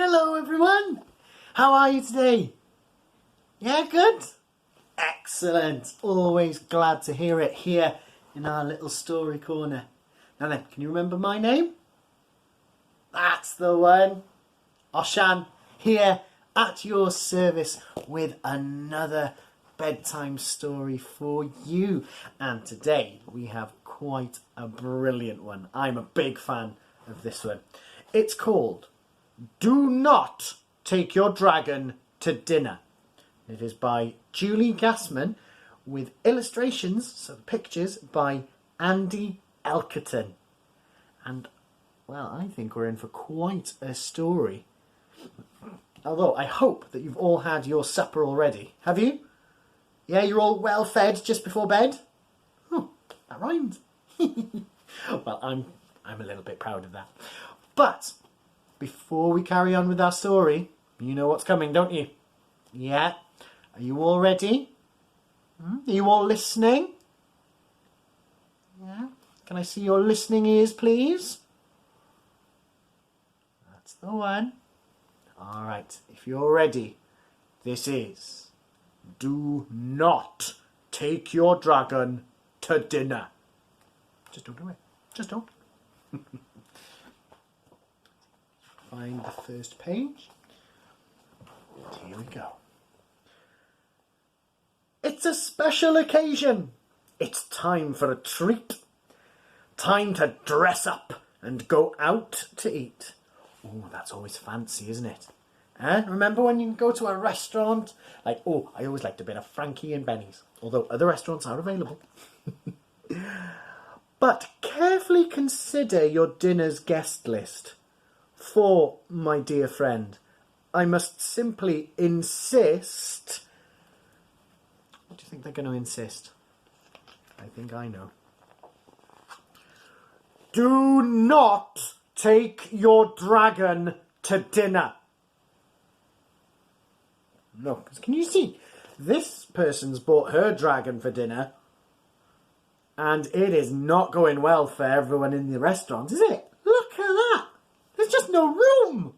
Hello everyone! How are you today? Yeah, good? Excellent! Always glad to hear it here in our little story corner. Now then, can you remember my name? That's the one. Osian, here at your service with another bedtime story for you. And today we have quite a brilliant one. I'm a big fan of this one. It's called Do Not Take Your Dragon to Dinner. It is by Julie Gassman with illustrations, so pictures, by Andy Elkerton. And, well, I think we're in for quite a story. Although I hope that you've all had your supper already. Have you? Yeah, you're all well fed just before bed? Oh, that rhymed. Well, I'm a little bit proud of that. But before we carry on with our story, you know what's coming, don't you? Yeah? Are you all ready? Are you all listening? Yeah? Can I see your listening ears, please? That's the one. All right, if you're ready, this is Do Not Take Your Dragon to Dinner. Just don't do it. Just don't. Find the first page. Here we go. It's a special occasion. It's time for a treat. Time to dress up and go out to eat. Oh, that's always fancy, isn't it? Remember when you go to a restaurant? Like, oh, I always liked a bit of Frankie and Benny's. Although other restaurants are available. But carefully consider your dinner's guest list. For, my dear friend, I must simply insist... What do you think they're going to insist? I think I know. Do not take your dragon to dinner. No, because can you see? This person's bought her dragon for dinner, and it is not going well for everyone in the restaurant, is it? Look at that. There's just no room.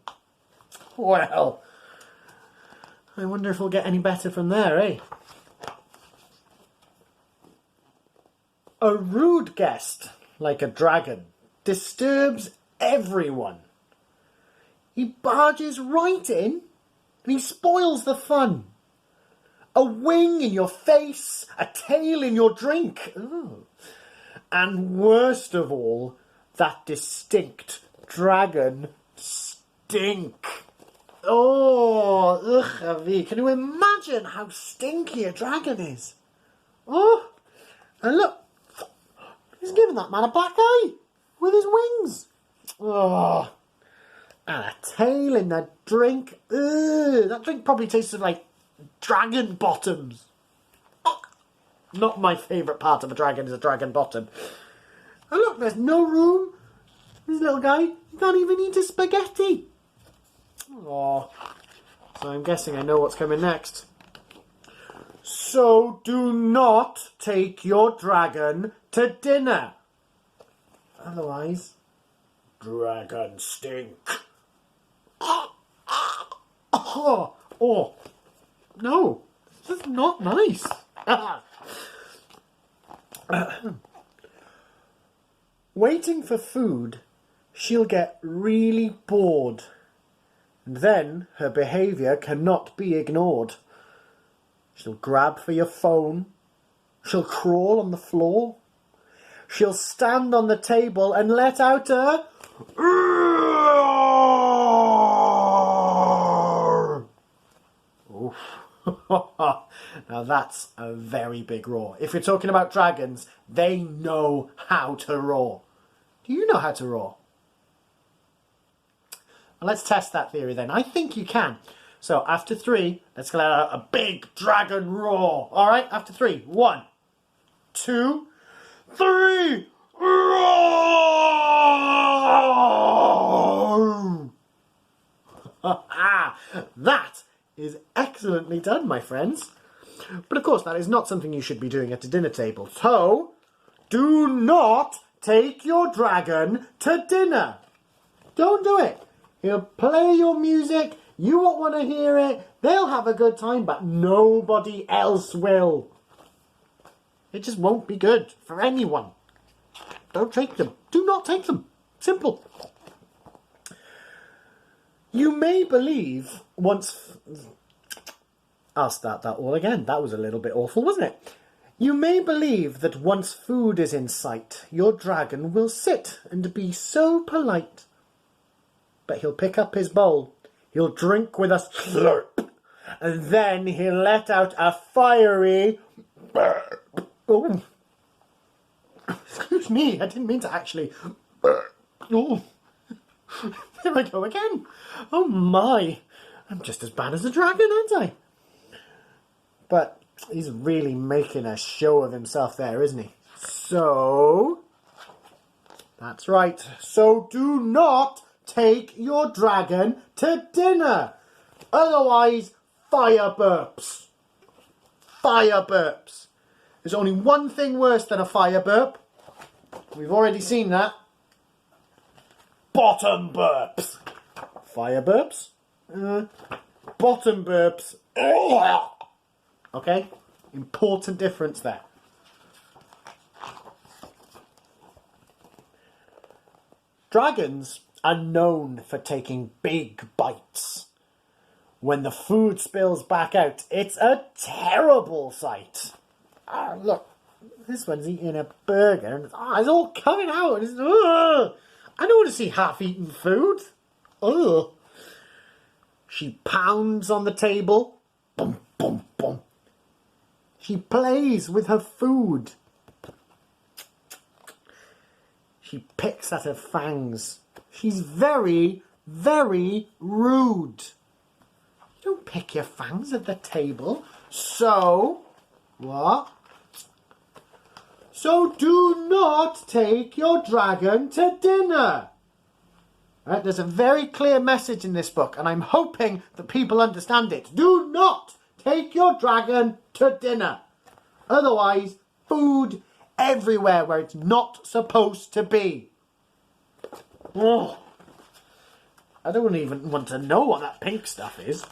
Well, I wonder if we'll get any better from there, eh? A rude guest, like a dragon, disturbs everyone. He barges right in and he spoils the fun. A wing in your face, a tail in your drink. Ooh. And worst of all, that distinct dragon stink. Oh, ugh, can you imagine how stinky a dragon is? Oh, and look, he's giving that man a black eye with his wings. Oh, and a tail in the drink. Ugh, that drink probably tasted like dragon bottoms. Not my favourite part of a dragon is a dragon bottom. And look, there's no room. This little guy, he can't even eat his spaghetti. Oh, so I'm guessing I know what's coming next. So do not take your dragon to dinner. Otherwise, dragon stink. Oh, no, this is not nice. Waiting for food, she'll get really bored. And then her behaviour cannot be ignored. She'll grab for your phone. She'll crawl on the floor. She'll stand on the table and let out a... Oof. Now that's a very big roar. If you're talking about dragons, they know how to roar. Do you know how to roar? Well, let's test that theory then. I think you can. So after 3, let's let out a big dragon roar. All right, after 3. 1, 2, 3. Roar! That is excellently done, my friends. But of course, that is not something you should be doing at a dinner table. So, do not take your dragon to dinner. Don't do it. He'll play your music, you won't want to hear it, they'll have a good time, but nobody else will. It just won't be good for anyone. Don't take them. Do not take them. Simple. You may believe once... I'll start that all again. That was a little bit awful, wasn't it? You may believe that once food is in sight, your dragon will sit and be so polite. But he'll pick up his bowl, he'll drink with a slurp, and then he'll let out a fiery... Oh. Excuse me, I didn't mean to actually... Oh. There I go again. Oh my, I'm just as bad as a dragon, aren't I? But he's really making a show of himself there, isn't he? So... That's right. So do not take your dragon to dinner. Otherwise, fire burps. Fire burps. There's only one thing worse than a fire burp. We've already seen that. Bottom burps. Fire burps. Bottom burps. Okay? Important difference there. Dragons are known for taking big bites. When the food spills back out, it's a terrible sight. Look, this one's eating a burger and it's all coming out. I don't want to see half-eaten food. Ugh. She pounds on the table. Boom, boom, boom. She plays with her food. She picks at her fangs. She's very, very rude. You don't pick your fangs at the table. So, what? So do not take your dragon to dinner. Right, there's a very clear message in this book, and I'm hoping that people understand it. Do not take your dragon to dinner. Otherwise, food everywhere where it's not supposed to be. Oh, I don't even want to know what that pink stuff is.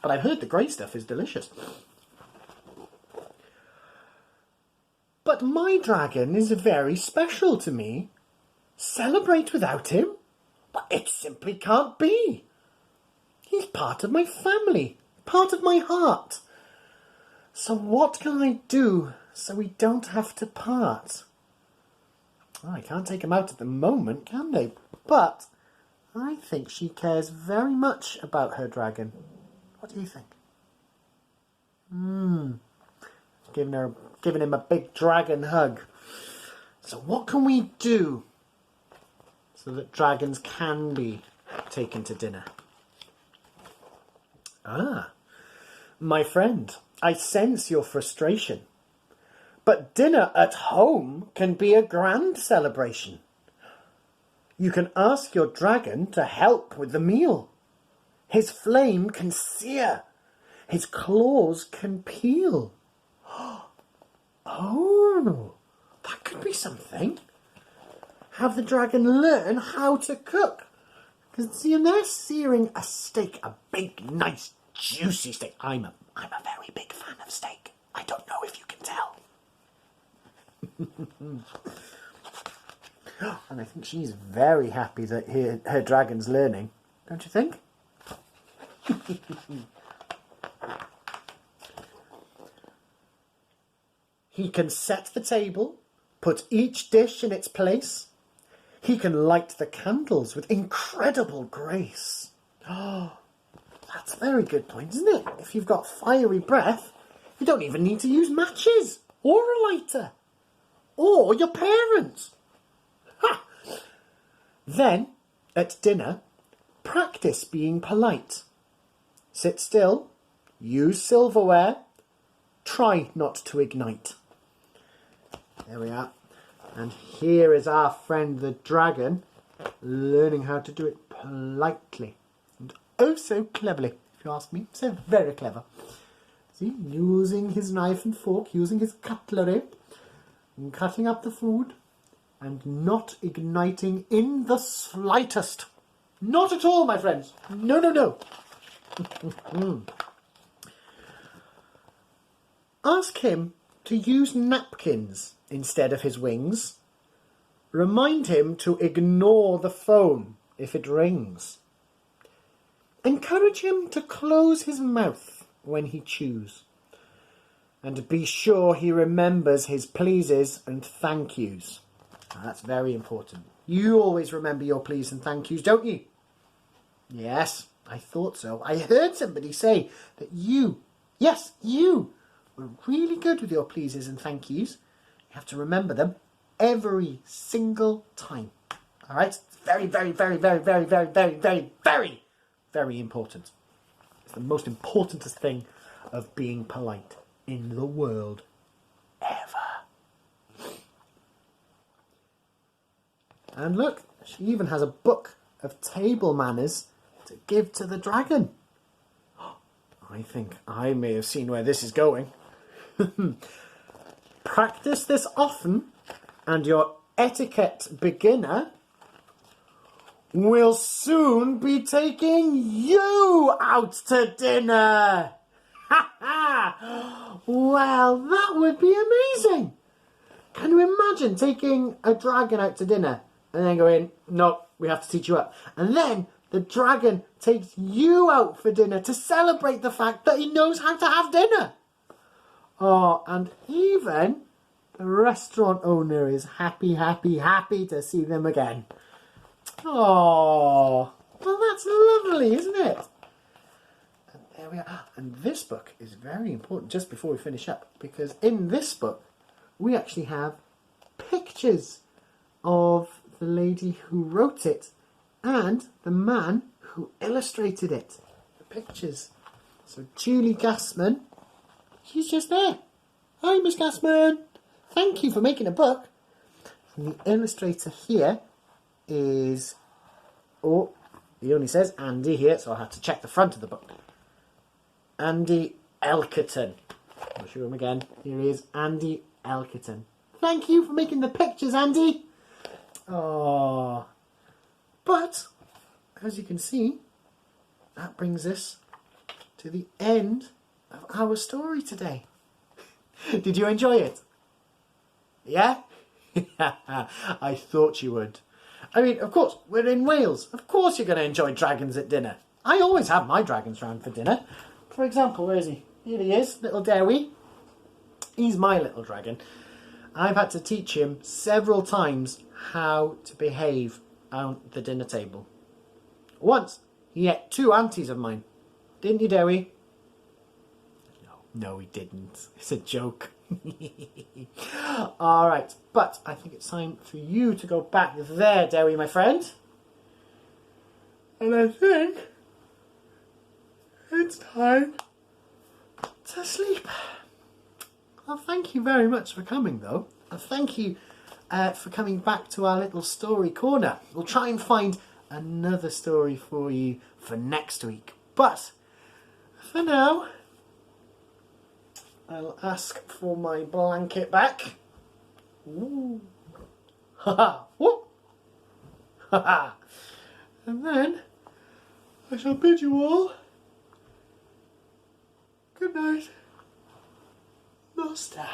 But I've heard the grey stuff is delicious. But my dragon is very special to me. Celebrate without him? But it simply can't be. He's part of my family, part of my heart. So what can I do so we don't have to part? Oh, I can't take him out at the moment, can they? But I think she cares very much about her dragon. What do you think? Giving him a big dragon hug. So what can we do so that dragons can be taken to dinner? My friend, I sense your frustration. But dinner at home can be a grand celebration. You can ask your dragon to help with the meal. His flame can sear. His claws can peel. Oh, that could be something. Have the dragon learn how to cook. Because, see, they're searing a steak, a big, nice, juicy steak. I'm a very big fan of steak. I don't know if you can tell. And I think she's very happy that her dragon's learning. Don't you think? He can set the table, put each dish in its place. He can light the candles with incredible grace. Oh, that's a very good point, isn't it? If you've got fiery breath, you don't even need to use matches or a lighter or your parents. Ha! Then, at dinner, practice being polite. Sit still, use silverware, try not to ignite. There we are. And here is our friend the dragon, learning how to do it politely. And oh so cleverly, if you ask me. So very clever. See, using his knife and fork, using his cutlery, and cutting up the food, and not igniting in the slightest. Not at all, my friends. No, no, no. Ask him to use napkins instead of his wings. Remind him to ignore the phone if it rings. Encourage him to close his mouth when he chews. And be sure he remembers his pleases and thank yous. Now, that's very important. You always remember your please and thank yous, don't you? Yes, I thought so. I heard somebody say that you, yes, you, were really good with your pleases and thank yous. You have to remember them every single time. All right? It's very, very, very, very, very, very, very, very, very, very important. It's the most importantest thing of being polite in the world ever. And look, she even has a book of table manners to give to the dragon. I think I may have seen where this is going. Practice this often and your etiquette beginner will soon be taking you out to dinner. Well, that would be amazing. Can you imagine taking a dragon out to dinner and then going, no, we have to teach you up. And then the dragon takes you out for dinner to celebrate the fact that he knows how to have dinner. Oh, and even the restaurant owner is happy, happy, happy to see them again. Oh, well, that's lovely, isn't it? And there we are. And this book is very important, just before we finish up, because in this book, we actually have pictures of the lady who wrote it and the man who illustrated it. The pictures. So Julie Gassman, she's just there. Hi, Miss Gassman. Thank you for making a book. And the illustrator here is, oh, he only says Andy here, so I'll have to check the front of the book. Andy Elkerton. I'll show him again. Here he is, Andy Elkerton. Thank you for making the pictures, Andy. Oh, but as you can see, that brings us to the end of our story today. Did you enjoy it? Yeah? I thought you would. I mean, of course, we're in Wales. Of course you're going to enjoy dragons at dinner. I always have my dragons round for dinner. For example, where is he? Here he is, little Dewi. He's my little dragon. I've had to teach him several times how to behave on the dinner table. Once, he ate 2 aunties of mine. Didn't you, Dewi? No, he didn't. It's a joke. All right, but I think it's time for you to go back there, Dewi, my friend. And I think it's time to sleep. Well, thank you very much for coming, though. And thank you for coming back to our little story corner. We'll try and find another story for you for next week. But for now, I'll ask for my blanket back. Ooh. Ha-ha. Whoop. Ha-ha. And then I shall bid you all good night, Master.